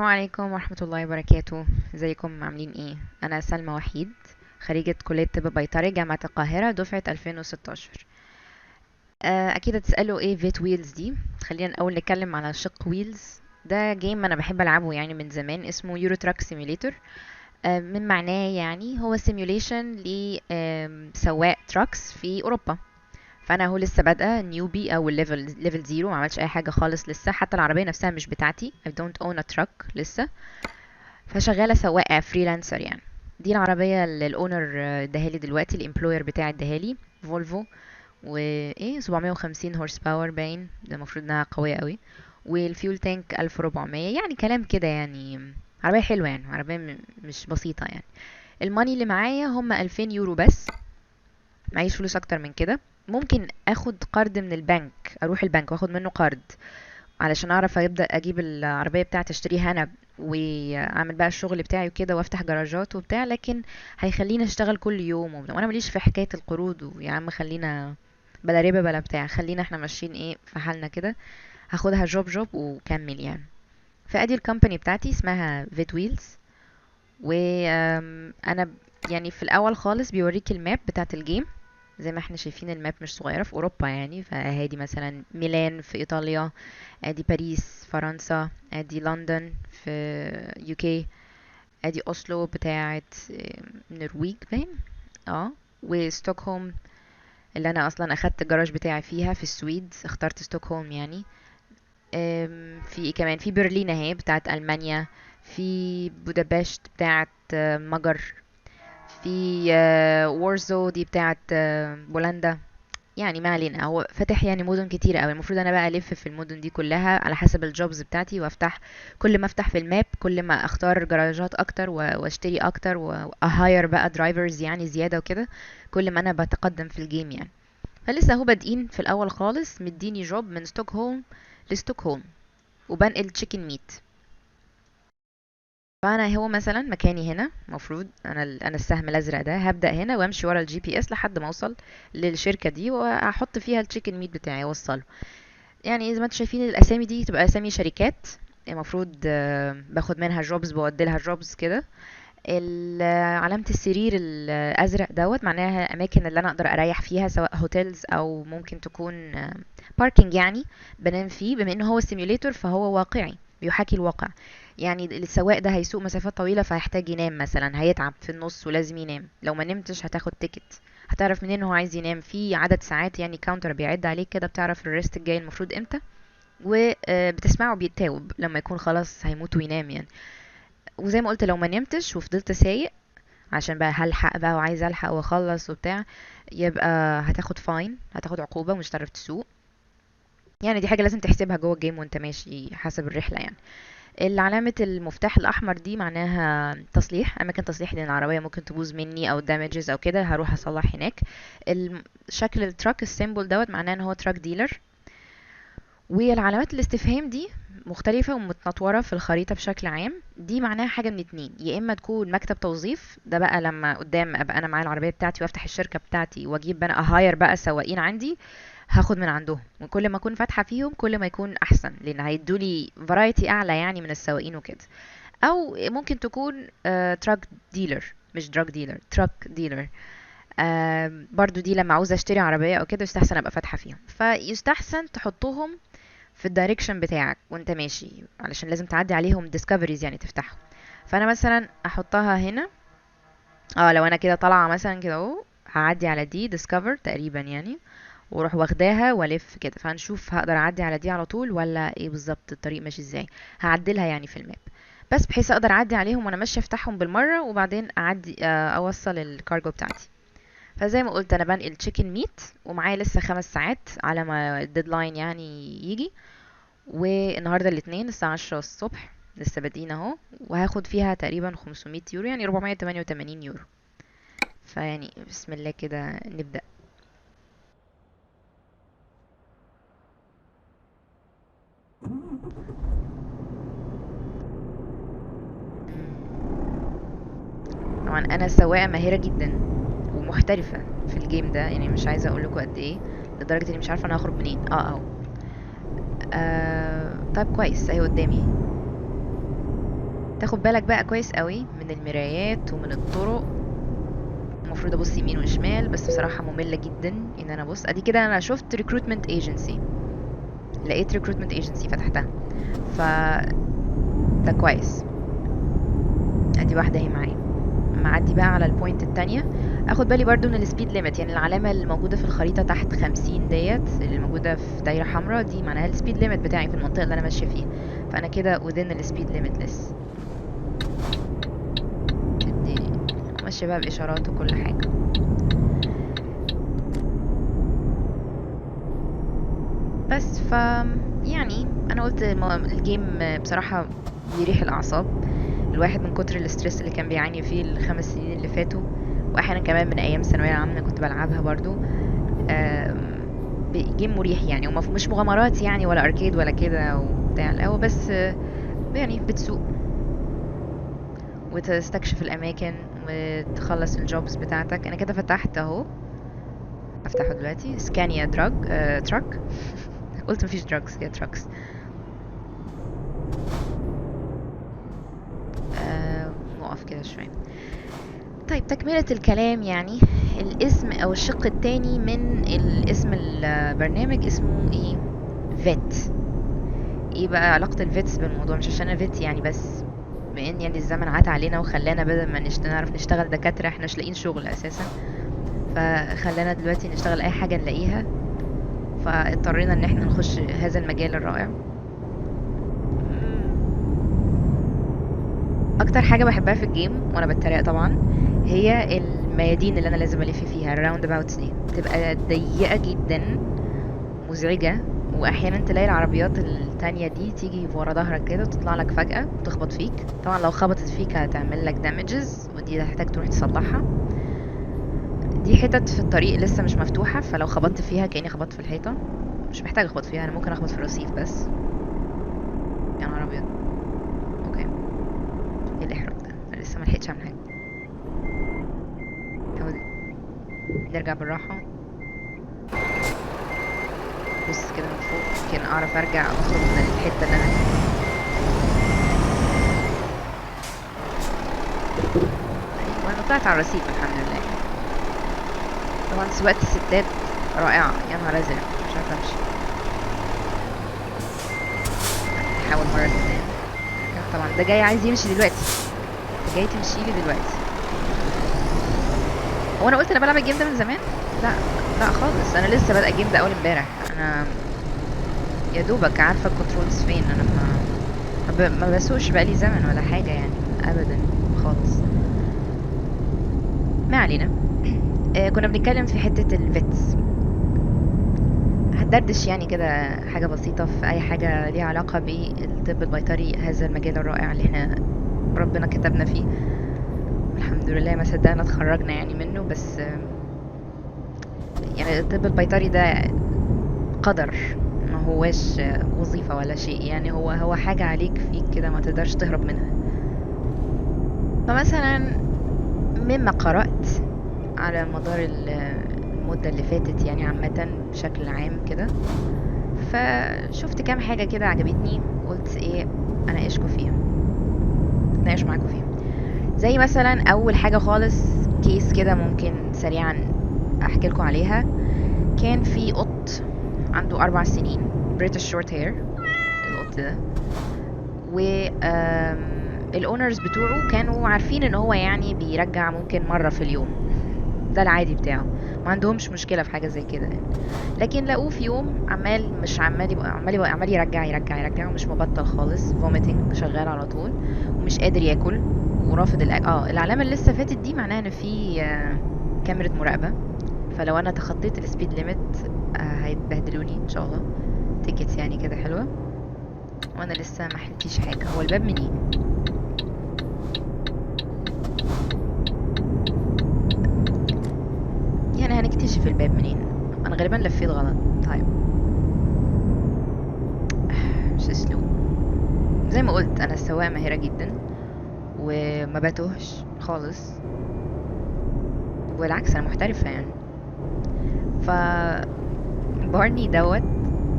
السلام عليكم ورحمة الله وبركاته. ازيكم عاملين ايه؟ انا سلمى وحيد، خريجة كلية طب بيطري جامعة القاهرة دفعة 2016. اكيد هتسألوا ايه فيت ويلز دي. خلينا الاول نتكلم على شق ويلز. ده جيم انا بحب العبه يعني من زمان، اسمه يورو تراك سيميوليتور. من معناه يعني هو سيميوليشن لسواق تراكس في اوروبا. فانا هو لسه بادئه نيوبي او ليفل زيرو، ما عملتش اي حاجه خالص لسه، حتى العربيه نفسها مش بتاعتي. I don't own a truck لسه. فشغاله سواقه فريلانسر يعني. دي العربيه اللي الاونر اداهالي دلوقتي، الامبلوير بتاعي اداهالي فولفو. وايه 750 هورس باور باين، ده المفروض انها قويه قوي. والفيول تانك 1400، يعني كلام كده يعني. عربيه حلوه يعني، عربيه مش بسيطه يعني. الماني اللي معايا هم 2000 يورو بس، معيش فلوس اكتر من كده. ممكن اخد قرض من البنك، اروح البنك واخد منه قرض علشان اعرف ابدا اجيب العربيه بتاعتي اشتريها انا، واعمل بقى الشغل بتاعي وكده وافتح جراجات وبتاع. لكن هيخليني اشتغل كل يوم وانا ماليش في حكايه القروض، ويا عم خلينا بلا ربا بلا بتاع، خلينا احنا ماشيين ايه في حالنا كده. هاخدها جوب جوب وكمل يعني. فادي الكومباني بتاعتي اسمها فيت ويلز. وانا يعني في الاول خالص بيوريك الماب بتاعت الجيم. زي ما احنا شايفين الماب مش صغيرة في اوروبا يعني، فهادي مثلا ميلان في ايطاليا، ادي باريس فرنسا، ادي لندن في يوكي، ادي اوسلو بتاعت النرويج باين. اه. وستوكهولم اللي انا اصلا اخدت الجراج بتاعي فيها في السويد، اخترت ستوكهولم يعني. في إيه كمان؟ في برلين اهي بتاعت المانيا، في بودابشت بتاعت مجر، في وارزو دي بتاعت بولندا. يعني ما علينا، هو فاتح يعني مدن كتير قوي. المفروض انا بقى الف في المدن دي كلها على حسب الجوبز بتاعتي، وافتح كل ما افتح في الماب كل ما اختار جراجات اكتر واشتري اكتر واهاير بقى درايفرز يعني زياده وكده. كل ما انا بتقدم في الجيم يعني. فلسه هو بادئين في الاول خالص، مديني جوب من ستوكهولم لستوكهولم، وبنقل تشيكن ميت. فانا هو مثلا مكاني هنا، المفروض انا السهم الازرق ده هبدا هنا وامشي ورا الجي بي اس لحد ما اوصل للشركه دي، واحط فيها التشيكن ميت بتاعي اوصله. يعني زي ما انتم شايفين الاسامي دي تبقى اسامي شركات، المفروض باخد منها جوبز بوديلها جوبز كده. علامة السرير الأزرق دوت معناها أماكن اللي أنا أقدر أريح فيها، سواء هوتيلز أو ممكن تكون باركينج يعني بنام فيه. بما إنه هو سيميوليتور فهو واقعي، بيحاكي الواقع. يعني السواق ده هيسوق مسافات طويلة فهيحتاج ينام مثلا، هيتعب في النص ولازم ينام. لو ما نمتش هتاخد تيكت. هتعرف منين هو عايز ينام؟ في عدد ساعات يعني، كاونتر بيعد عليك كده، بتعرف الريست الجاي المفروض امتى. وبتسمعه بيتاوب لما يكون خلاص هيموت وينام يعني. وزي ما قلت، لو ما نمتش وفضلت سايق عشان بقى هلحق بقى وعايز الحق واخلص وبتاع، يبقى هتاخد فاين، هتاخد عقوبة ومش هتعرف تسوق. يعني دي حاجة لازم تحسبها جوه الجيم وانت ماشي حسب الرحلة يعني. علامة المفتاح الأحمر دي معناها تصليح، أماكن تصليح، لأن العربية ممكن تبوظ مني أو دامجز أو كده، هروح أصلح هناك. شكل التراك السيمبل دوت معناه إن هو تراك ديلر. والعلامات الاستفهام دي مختلفة ومتنطورة في الخريطة بشكل عام. دي معناها حاجة من اتنين: يا إما تكون مكتب توظيف، ده بقى لما قدام أبقى أنا معايا العربية بتاعتي وأفتح الشركة بتاعتي وأجيب بقى أهاير بقى سواقين عندي، هاخد من عندهم. وكل ما أكون فاتحة فيهم كل ما يكون أحسن، لأن هيدولي فرايتي أعلى يعني من السواقين وكده. أو ممكن تكون تراك ديلر، مش دراج ديلر، تراك ديلر. برضو دي لما عاوزة اشتري عربية او كده يستحسن ابقى فاتحة فيهم. فيستحسن تحطهم في الدايركشن بتاعك وانت ماشي، علشان لازم تعدي عليهم ديسكفريز يعني تفتحهم. فانا مثلا احطها هنا. اه لو انا كده طالعه مثلا كده اهو، هعدي على دي ديسكفر تقريبا يعني، واروح واخداها والف كده. فهنشوف هقدر اعدي على دي على طول ولا ايه بالظبط الطريق ماشي ازاي. هعدلها يعني في الماب، بس بحيث اقدر اعدي عليهم وانا ماشيه افتحهم بالمره، وبعدين اعدي اوصل الكارجو بتاعتي. فزي ما قلت انا بنقل تشيكن ميت، ومعايا لسه 5 ساعات على ما الديدلاين يعني يجي. والنهارده الاثنين الساعة 10 الصبح، لسه بادئين اهو. وهاخد فيها تقريبا 500 يورو، يعني 488 يورو. فيعني بسم الله كده نبدأ. مم. طبعا انا سواقة ماهرة جدا ومحترفة في الجيم ده، يعني مش عايزة اقول لكم قد ايه، لدرجة اني مش عارفة انا هخرج منين. اه اهو. طيب كويس اهي قدامي. تاخد بالك بقى كويس قوي من المرايات ومن الطرق. المفروض ابص يمين وشمال، بس بصراحة مملة جدا ان انا ابص. ادي كده انا شفت recruitment agency، لقيت recruitment agency فتحتها، ف ده كويس. ادي واحدة اهي معايا. معدي بقى على البوينت التانية، اخد بالي برضو من السبيد ليميت. يعني العلامة اللي موجودة في الخريطة تحت 50 ديت، اللي موجودة في دايرة حمراء دي، معناها السبيد ليميت بتاعي في المنطقة اللي انا ماشية فيها. فانا كده within السبيد ليميت لسه. دي ماشية بقى بإشارات وكل حاجة. بس يعني انا قلت الجيم بصراحة بيريح الاعصاب الواحد من كتر الاسترس اللي كان بيعاني فيه الخمس سنين اللي فاتوا، واحيانا كمان من ايام ثانويه عامه كنت بلعبها برضو. جيم مريح يعني، مش مغامرات يعني ولا اركيد ولا كده وبتاع، لا هو بس يعني بتسوق وتستكشف الاماكن وتخلص الجوبز بتاعتك. انا كده فتحت اهو، افتحه دلوقتي. سكانيا دراج تراك. قلت مفيش دراجز، هي تراكس. نقف كده شويه. طيب تكملة الكلام يعني، الاسم او الشق التاني من الاسم البرنامج اسمه ايه؟ فيت. ايه بقى علاقة الفيتس بالموضوع؟ مش عشان انا فيت يعني، بس بان يعني الزمن عاد علينا وخلانا بدل ما نعرف نشتغل دكاترة، احنا مش لاقيين شغل اساسا، فخلانا دلوقتي نشتغل اي حاجة نلاقيها. فاضطرينا ان احنا نخش هذا المجال الرائع. اكتر حاجة بحبها في الجيم وانا بتريق طبعا هي الميادين اللي انا لازم الف فيها. الراوند اباوتس دي بتبقى ضيقة جدا، مزعجة، واحيانا تلاقي العربيات التانية دي تيجي ورا ظهرك كده وتطلع لك فجأة وتخبط فيك. طبعا لو خبطت فيك هتعمل لك دامجز، ودي هتحتاج تروح تصلحها. دي حتت في الطريق لسه مش مفتوحة، فلو خبطت فيها كأني خبطت في الحيطة. مش محتاج اخبط فيها، انا ممكن اخبط في الرصيف بس. يا نهار ابيض. اوكي، ايه الاحراج ده؟ انا لسه ملحقتش اعمل حاجة. نحاول نرجع بالراحة. بص كده من فوق يمكن اعرف ارجع او اخرج من الحتة اللي انا فيها. ايوه انا طلعت على الرصيف الحمد لله. طبعا سواقة الستات رائعة، يا نهار ازرق مش عارفة امشي. نحاول مرة كمان. طبعا ده جاي عايز يمشي دلوقتي، انت جاي تمشي لي دلوقتي. هو انا قلت انا بلعب الجيم ده من زمان؟ لا، لا خالص، انا لسه بادئه الجيم ده اول امبارح. انا يا دوبك عارفه الكنترولز فين. انا ما بسوقش بقالي زمن ولا حاجه يعني، ابدا خالص. ما علينا. كنا بنتكلم في حته الفيتس. هتدردش يعني كده حاجه بسيطه في اي حاجه ليها علاقه بالطب البيطري، هذا المجال الرائع اللي احنا ربنا كتبنا فيه. الحمد لله ما صدقنا اتخرجنا يعني منه. بس يعني الطب البيطري ده قدر، ما هواش وظيفة ولا شيء يعني. هو حاجة عليك فيك كده ما تقدرش تهرب منها. فمثلا مما قرأت على مدار المدة اللي فاتت يعني عامة بشكل عام كده، فشفت كام حاجة كده عجبتني، قلت ايه اناقشكوا فيها، اتناقش معاكوا فيها. زي مثلا اول حاجة خالص، كيس كده ممكن سريعا احكي لكم عليها. كان في قط عنده 4 سنين، بريتش شورت هير القط ده. و الاونرز بتوعه كانوا عارفين ان هو يعني بيرجع ممكن مرة في اليوم، ده العادي بتاعه، ما عندهمش مشكلة في حاجة زي كده يعني. لكن لقوه في يوم عمال مش عمال يبقى عمال يرجع يرجع يرجع، ومش مبطل خالص، فوميتنج شغال على طول، ومش قادر ياكل، ورافض الاكل. العلامة اللي لسه فاتت دي معناها ان في كاميرا مراقبة. فلو انا تخطيت السبيد ليميت هيتبهدلوني ان شاء الله، تيكت يعني كده حلوة. وانا لسه ما حلتيش حاجة. هو الباب منين؟ يعني هنكتشف الباب منين. انا غالبا لفيت غلط. طيب مش اسلوب. زي ما قلت انا السواقة ماهرة جدا وما بتوهش خالص، والعكس انا محترفة يعني. ف بارني دوت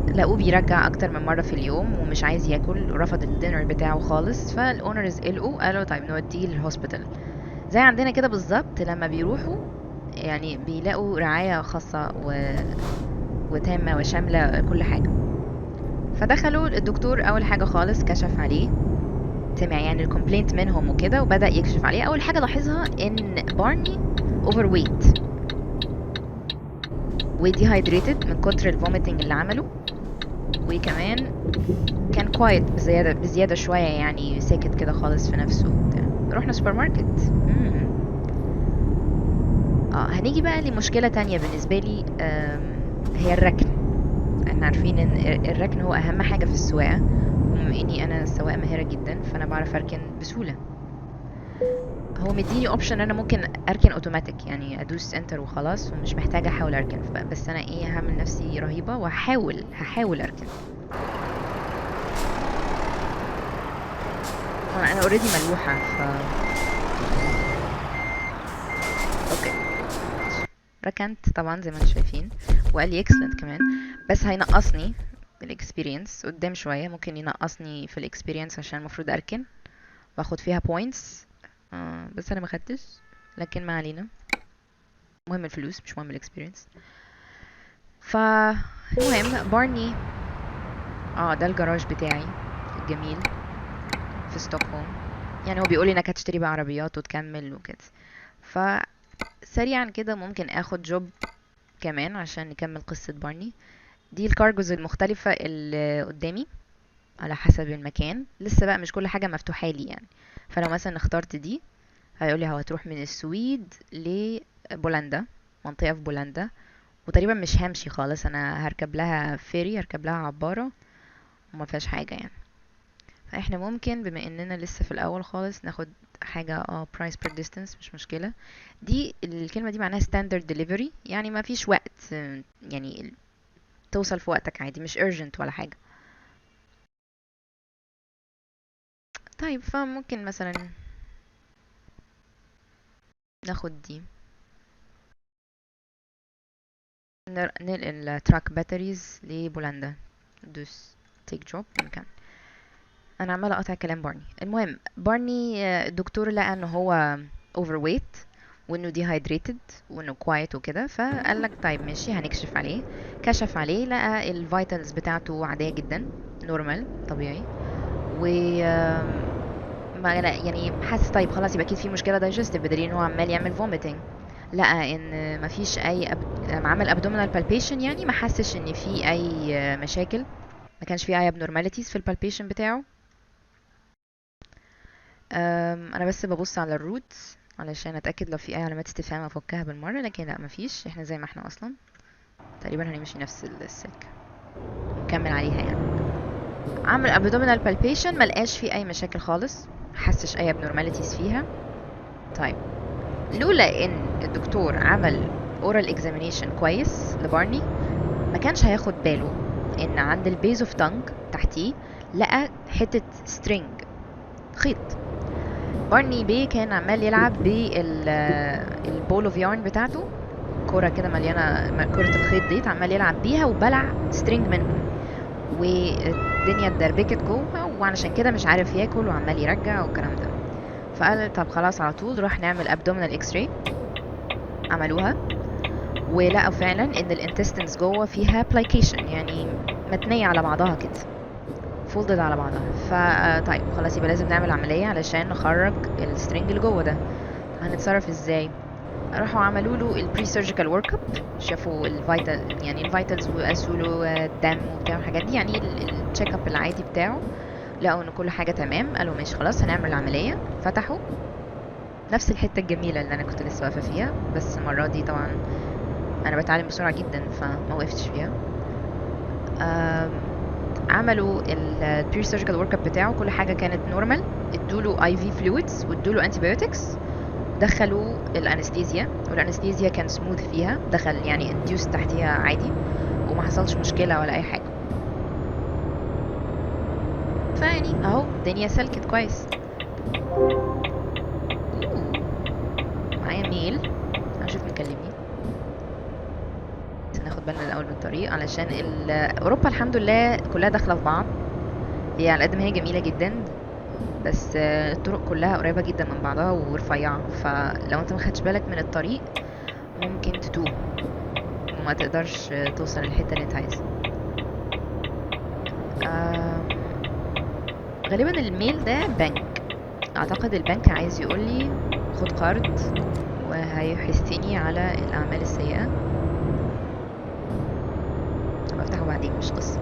لقوه بيرجع اكتر من مره في اليوم ومش عايز ياكل ورفض الدينر بتاعه خالص، فالاونرز قلقوا قالوا طيب نوديه للهوسبيتال. زي عندنا كده بالظبط لما بيروحوا يعني بيلاقوا رعايه خاصه وتامه وشامله كل حاجه. فدخلوا الدكتور اول حاجه خالص كشف عليه، سمع يعني الكومبلينت منهم وكده وبدأ يكشف عليه. اول حاجه لاحظها ان بارني اوفر ويت وديهايدريتد من كتر الفوميتنج اللي عمله، وكمان كان كوايت بزيادة شوية، يعني ساكت كده خالص في نفسه وبتاع. رحنا سوبر ماركت. هنيجي بقى لمشكلة تانية بالنسبة لي، هي الركن. احنا عارفين ان الركن هو اهم حاجة في السواقة، وبما اني انا سواقة ماهرة جدا فانا بعرف اركن بسهولة. هو مديني اوبشن انا ممكن اركن اوتوماتيك، يعني ادوس انتر وخلاص ومش محتاجة احاول اركن. بس انا ايه، هعمل نفسي رهيبة وهحاول اركن. انا اوريدي ملوحة اوكي. ركنت طبعا زي ما انتم شايفين، وقال لي اكسلنت كمان، بس هينقصني الاكسبيرينس قدام شويه. ممكن ينقصني في الاكسبيرينس عشان المفروض اركن واخد فيها بوينتس. بس انا ما خدتش، لكن ما علينا، مهم الفلوس مش مهم الاكسبيرينس. فالمهم بارني، ده الجراج بتاعي الجميل في ستوكهولم. يعني هو بيقول لي انك هتشتري بقى عربيات وتكمل وكده. فسريعا كده ممكن اخد جوب كمان عشان نكمل قصة بارني. دي الكارجوز المختلفة اللي قدامي على حسب المكان. لسه بقى مش كل حاجة مفتوحة لي يعني. فلو مثلا اخترت دي هيقولي هتروح من السويد لبولندا، منطقة في بولندا، وتقريبا مش همشي خالص، انا هركب لها فيري، هركب لها عبارة وما فيهاش حاجة يعني. فاحنا ممكن بما اننا لسه في الاول خالص ناخد حاجة price per distance، مش مشكلة. دي الكلمة دي معناها standard delivery، يعني ما فيش وقت، يعني توصل في وقتك عادي، مش urgent ولا حاجة. طيب فممكن مثلا ناخد دي، ننقل التراك باتريز لبولندا، دوس تيك جوب مكان. انا عماله اقطع كلام بارني. المهم بارني، الدكتور لقى ان هو اوفر ويت وانه ديهايدريتد وانه كوايت وكده، فقال لك طيب ماشي هنكشف عليه. كشف عليه لقى الفيتالز بتاعته عاديه جدا، نورمال طبيعي. و ما يعني حاسس طيب خلاص يبقى اكيد في مشكله دايجستيف، بدليل ان هو عمال يعمل فوميتنج. لقى ان مفيش لما عمل ابدومينال بالبيشن يعني ما حسش ان في اي مشاكل، ما كانش في اي abnormalities في البالبيشن بتاعه. انا بس ببص على الروت علشان اتاكد لو في اي علامات استفهام افكها بالمره، لكن لا مفيش، احنا زي ما احنا اصلا تقريبا هنمشي نفس السكه نكمل عليها يعني. عمل abdominal palpation ما لقاش فيه اي مشاكل خالص، حسش اي abnormalities فيها. طيب لولا ان الدكتور عمل oral examination كويس لبارني ما كانش هياخد باله ان عند البيز اوف تانج تحتيه لقى حتة string، خيط. بارني بيه كان عمال يلعب بالبول اوف يارن بتاعته، كرة كده مليانة كرة الخيط ديت، عمال يلعب بيها وبلع string منهم، والدنيا اتدربكت جوه، وعلشان كده مش عارف ياكل وعمال يرجع والكلام ده. فقال طب خلاص على طول نروح نعمل abdominal x-ray. عملوها ولقوا فعلا ان الانتستنز جوه فيها plication، يعني متنية على بعضها كده، فولدد على بعضها. طيب خلاص يبقى لازم نعمل عملية علشان نخرج السترنج اللي جوه ده. هنتصرف ازاي؟ راحوا عملوا له البري سيرجيكال ورك اب، شافوا الفيتال يعني الفيتالز وقاسوا له الدم وبتاع الحاجات دي، يعني التشيك اب العادي بتاعه. لقوا ان كل حاجة تمام، قالوا ماشي خلاص هنعمل العملية. فتحوا نفس الحتة الجميلة اللي انا كنت لسه واقفة فيها، بس المرة دي طبعا انا بتعلم بسرعة جدا فما وقفتش فيها. عملوا البري سيرجيكال ورك اب بتاعه، كل حاجة كانت نورمال. ادوله اي في فلويدز وادوله انتي بايوتكس، دخلوا الانستيزيا، والانستيزيا كان سموث فيها، دخل يعني انديوس تحتيها عادي وما حصلش مشكلة ولا اي حاجة. فيعني اهو الدنيا سلكت كويس. معايا ميل، هشوف مكلمني، ناخد ناخد بالنا الاول من الطريق، علشان اوروبا الحمد لله كلها داخله في بعض. هي على قد ما هي جميله جدا، بس الطرق كلها قريبه جدا من بعضها ورفيعه، فلو انت ما خدتش بالك من الطريق ممكن تتوه وما تقدرش توصل للحته اللي انت عايزها. آم، غالبا الميل ده بنك، اعتقد البنك عايز يقولي خد قرض وهيحثني على الاعمال السيئه. بفتحه بعدين، مش قصه.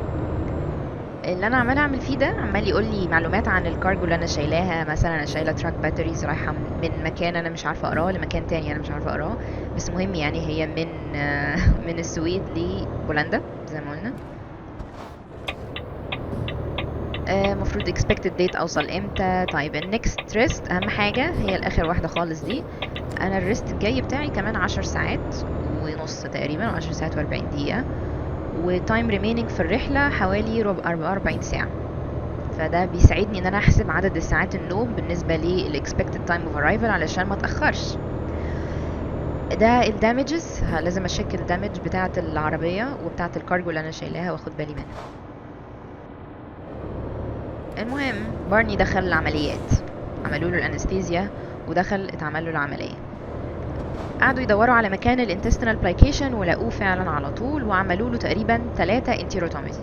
اللي انا عمال اعمل فيه ده عمال يقول لي معلومات عن الكارجو اللي انا شايلاها. مثلا انا شايله تراك باتريز رايحه من مكان انا مش عارفه اقراه لمكان تاني انا مش عارفه اقراه، بس مهم يعني هي من من السويد لبولندا زي ما قلنا. المفروض expected date اوصل امتى. طيب النكست ريست اهم حاجه هي الاخر واحده خالص دي. انا الريست الجاي بتاعي كمان 10 ساعات ونص تقريبا، 10 ساعات و40 دقيقه، وتايم ريمينينج في الرحله حوالي 44 ساعه. فده بيساعدني ان انا احسب عدد الساعات النوم بالنسبه للاكسبكتد تايم اوف ارايفل علشان ما اتاخرش. ده الدامجز، لازم اشيك الدامج بتاعه العربيه وبتاعه الكارجو اللي انا شايلاها واخد بالي منها. المهم بارني دخل العمليات، عملوا له الانستيزيا ودخل اتعمل له العمليه. قعدوا يدوروا على مكان الانتستينال بلايكيشن ولقوه فعلا على طول، وعملوا له تقريبا 3 انتيروتوميز.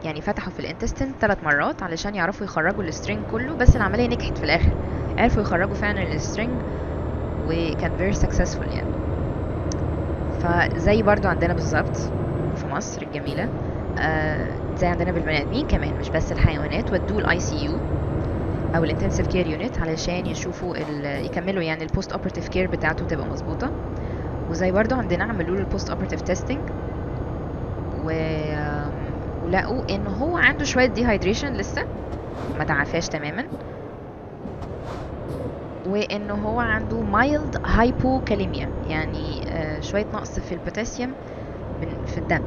يعني فتحوا في الانتستين 3 مرات علشان يعرفوا يخرجوا السترينج كله، بس العمليه نجحت في الاخر، عرفوا يخرجوا فعلا السترينج وكان very successful يعني. فزي برضو عندنا بالظبط في مصر الجميله، زي عندنا بالبني ادمين كمان مش بس الحيوانات، ودوه الاي سي يو او الانتنسيف كير يونت علشان يشوفوا يكملوا يعني البوست اوبراتيف كير بتاعته تبقى مظبوطه. وزي برضو عندنا عملوا له البوست اوبراتيف تيستنج ولقوا ان هو عنده شويه ديهايدريشن لسه ما تعافاش تماما، وان هو عنده مايلد هايبوكاليميا، يعني شويه نقص في البوتاسيوم في الدم.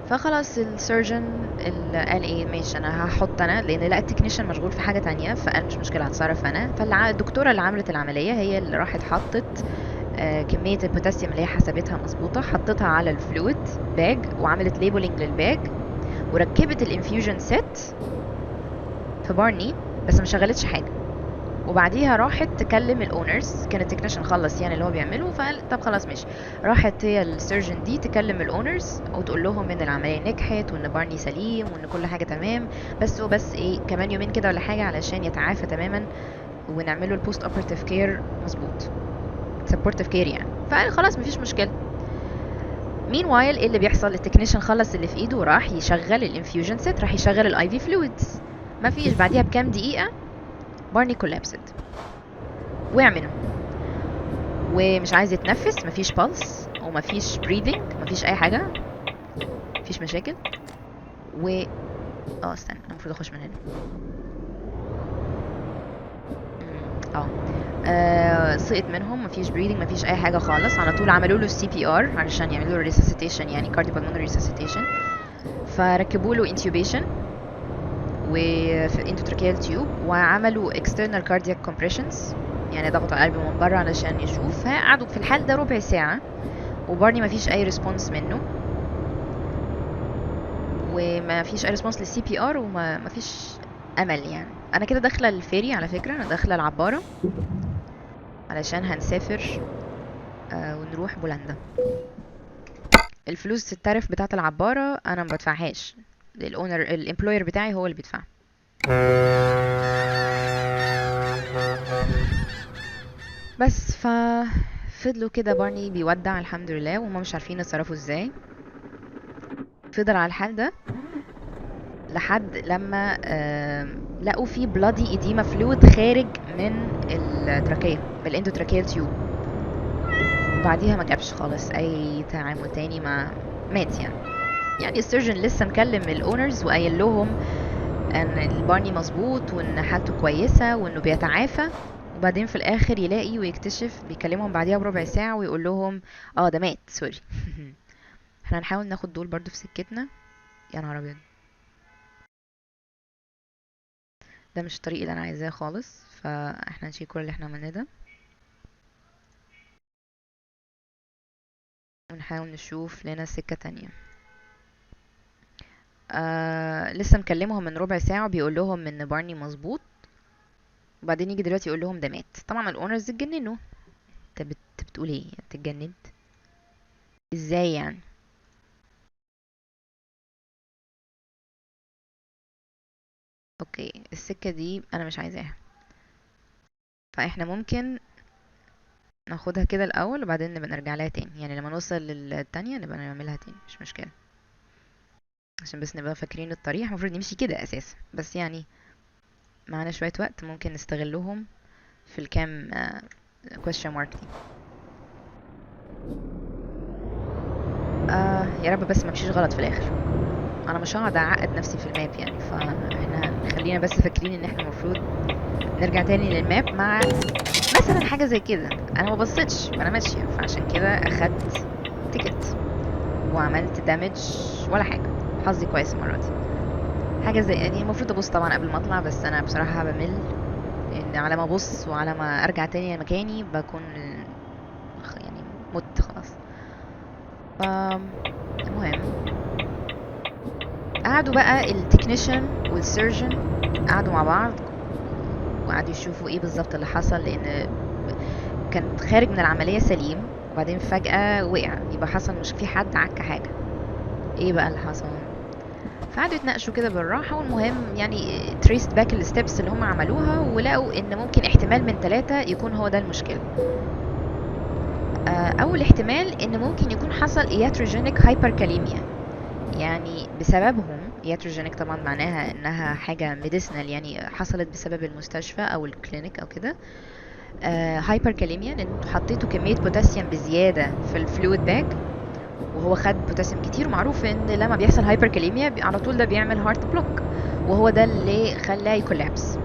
فخلاص السيرجن اللي قال ايه ماشي انا هحط انا، لان لقى التكنيشن مشغول في حاجه تانية، فقال مش مشكله هتصرف انا. فالدكتوره اللي عملت العمليه هي اللي راحت حطت كميه البوتاسيوم اللي هي حسبتها مظبوطه، حطتها على الفلويد باج وعملت ليبلنج للباج وركبت الانفيوجن سيت في بارني، بس ما شغلتش حاجه. وبعديها راحت تكلم الاونرز، كان التكنيشن خلص يعني اللي هو بيعمله، فقال طب خلاص ماشي. راحت هي السيرجن دي تكلم الاونرز وتقول لهم ان العمليه نجحت وان بارني سليم وان كل حاجه تمام، بس وبس ايه كمان يومين كده ولا حاجه علشان يتعافى تماما ونعمله البوست اوبراتيف كير مظبوط، سبورتيف كير يعني. فقال خلاص مفيش مشكله. مين وايل ايه اللي بيحصل؟ التكنيشن خلص اللي في ايده وراح يشغل الانفيوجن سيت، راح يشغل الاي في فلويدز. مفيش بعديها بكام دقيقه بارني كولابسد، وقع منه ومش عايز يتنفس، مفيش بالس ومفيش بريذنج، مفيش اي حاجه، مفيش مشاكل. و استنى انا المفروض اخش من هنا. سقط منهم، مفيش بريذنج مفيش اي حاجه خالص. على طول عملوا له السي بي ار علشان يعملوا له ريسيسيتيشن يعني كارديو بالمونري ريسيسيتيشن. فركبوا له انتيوبيشن وفي اندوتراكيال تيوب، وعملوا external cardiac compressions يعني ضغطوا على القلب من بره علشان يشوف. فقعدوا في الحال ده ربع ساعه وبارني مفيش اي ريسبونس منه، وما فيش اي ريسبونس للسي بي ار، وما فيش امل يعني. انا كده داخله الفيري على فكره، انا داخله العباره علشان هنسافر ونروح بولندا. الفلوس التعرف بتاعه العباره انا ما بدفعهاش، الاونر الامبلوير بتاعي هو اللي بيدفع. بس فضلوا كده بارني بيودع الحمد لله وهم مش عارفين يتصرفوا ازاي. فضل على الحال ده لحد لما لقوا فيه بلادي اديما فلويد خارج من التراكية، من الاندوتراكيال تيوب. وبعديها ما جابش خالص اي تعامل تاني، ما مات يعني. يعني السيرجن لسه مكلم الاونرز وقايل لهم ان البارني مظبوط وان حالته كويسه وانه بيتعافى، وبعدين في الاخر يلاقي ويكتشف بيكلمهم بعديها بربع ساعه ويقول لهم ده مات سوري. احنا هنحاول ناخد دول برضو في سكتنا. يا نهار ابيض، ده مش الطريق اللي انا عايزاه خالص، فاحنا نشيل كل اللي احنا عملناه ده ونحاول نحاول نشوف لنا سكة تانية. لسه مكلمهم من ربع ساعة بيقول لهم ان بارني مظبوط، وبعدين يجي دلوقتي يقول لهم ده مات. طبعا الاونرز اتجننوا. انت بتقول ايه؟ انت اتجننت ازاي يعني؟ اوكي، السكة دي انا مش عايزاها، فاحنا ممكن ناخدها كده الاول وبعدين نبقى نرجع لها تاني، يعني لما نوصل للتانية نبقى نعملها تاني، مش مشكلة. عشان بس نبقى فاكرين الطريق، المفروض نمشي كده اساسا، بس يعني معانا شوية وقت ممكن نستغلهم في الكام question mark دي. يا رب بس ما امشيش غلط في الاخر. انا مش هقعد اعقد نفسي في الماب يعني، فاحنا خلينا بس فاكرين ان احنا المفروض نرجع تاني للماب مع مثلا حاجة زي كده. انا ما بصيتش وانا ماشية، فعشان كده اخدت تيكت وعملت دامج ولا حاجة. حظي كويس المرة دي. حاجة زي يعني المفروض ابص طبعا قبل ما اطلع، بس انا بصراحة بمل ان على ما ابص وعلى ما ارجع تاني لمكاني بكون يعني مت خلاص. المهم قعدوا بقى التكنيشن والسيرجن قعدوا مع بعض وقعدوا يشوفوا ايه بالظبط اللي حصل، لان كان خارج من العملية سليم وبعدين فجأة وقع، يبقى حصل مش في حد عك حاجة. ايه بقى اللي حصل؟ فقعدوا يتناقشوا كده بالراحة، والمهم يعني تريست باك الستبس اللي هم عملوها ولقوا ان ممكن احتمال من 3 يكون هو ده المشكلة. اول احتمال ان ممكن يكون حصل iatrogenic hyperkalemia، يعني بسببهم. iatrogenic طبعا معناها انها حاجة ميديسنال، يعني حصلت بسبب المستشفى او الكلينيك او كده. هايبركاليميا لان انتوا حطيتوا كمية بوتاسيوم بزيادة في الفلويد باج، وهو خد بوتاسيوم كتير، ومعروف ان لما بيحصل هايبركاليميا على طول ده بيعمل هارت بلوك، وهو ده اللي خلاه يكولابس.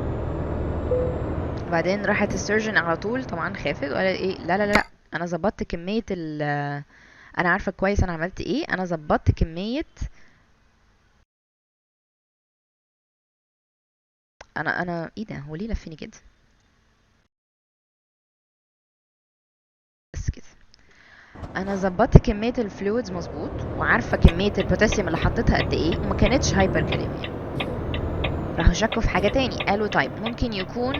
بعدين راحت السيرجن على طول طبعا خافت وقال ايه، لا لا لا، انا ظبطت كمية انا عارفة كويس انا عملت ايه، انا ظبطت كمية. انا ايه ده، هو ليه لفني كده؟ بس كده. انا ظبطت كميه الفلويدز مظبوط، وعارفه كميه البوتاسيوم اللي حطيتها قد ايه، وما كانتش هايبركاليميا. راحوا شكوا في حاجه تاني، قالوا طيب ممكن يكون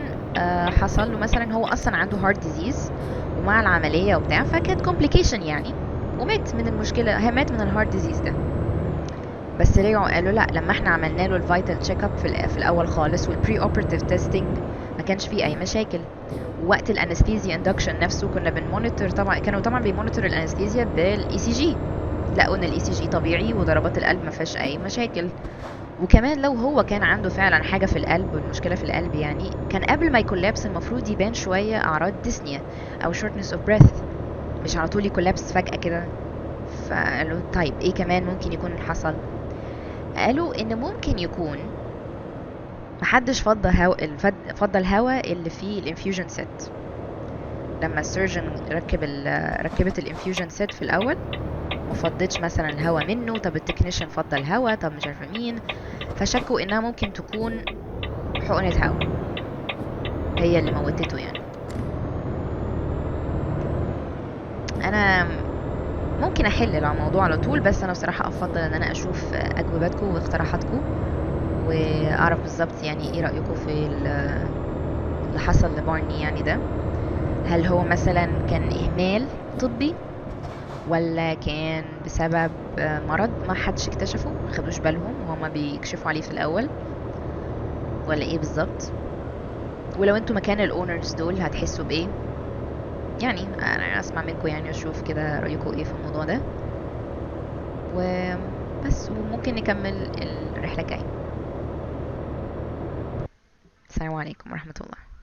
حصل له مثلا هو اصلا عنده هارت ديزيز ومع العمليه وبتاع، فكانت كومبليكيشن يعني، ومات من المشكله، هي مات من الهارت ديزيز ده. بس رجعوا قالوا لا، لما احنا عملنا له الفيتال تشيك اب في الاول خالص والبري اوبراتيف تيستنج ما كانش فيه اي مشاكل. وقت الانستيزيا اندكشن نفسه كنا بنمونيتور، طبعا كانوا طبعا بيمونيتور الانستيزيا بالاي سي جي، لقوا ان الاي سي جي طبيعي وضربات القلب ما فيهاش اي مشاكل. وكمان لو هو كان عنده فعلا حاجه في القلب والمشكله في القلب، يعني كان قبل ما يكولابس المفروض يبان شويه اعراض ديسنيا او shortness of breath، مش على طول يكولابس فجاه كده. فقالوا طيب ايه كمان ممكن يكون حصل؟ قالوا ان ممكن يكون محدش فضى الهواء اللي فيه الانفيوجن سيت. لما السيرجن ركبت الانفيوجن سيت في الاول، ما فضتش مثلا الهواء منه، طب التكنيشن فضى الهواء، طب مش عارفه مين، فشكوا انها ممكن تكون حقنة هواء هي اللي موتته يعني. انا ممكن احل الموضوع على طول، بس انا بصراحه افضل ان انا اشوف اجوبتكم واقتراحاتكم واعرف بالظبط يعني ايه رايكم في اللي حصل لبارني يعني ده. هل هو مثلا كان اهمال طبي، ولا كان بسبب مرض ما حدش اكتشفه، ما خدوش بالهم وهما بيكشفوا عليه في الاول، ولا ايه بالظبط؟ ولو انتوا مكان الاونرز دول هتحسوا بايه؟ يعني انا اسمع منكم يعني، اشوف كده رايكم ايه في الموضوع ده. وبس، وممكن نكمل الرحله الجايه. السلام عليكم ورحمه الله.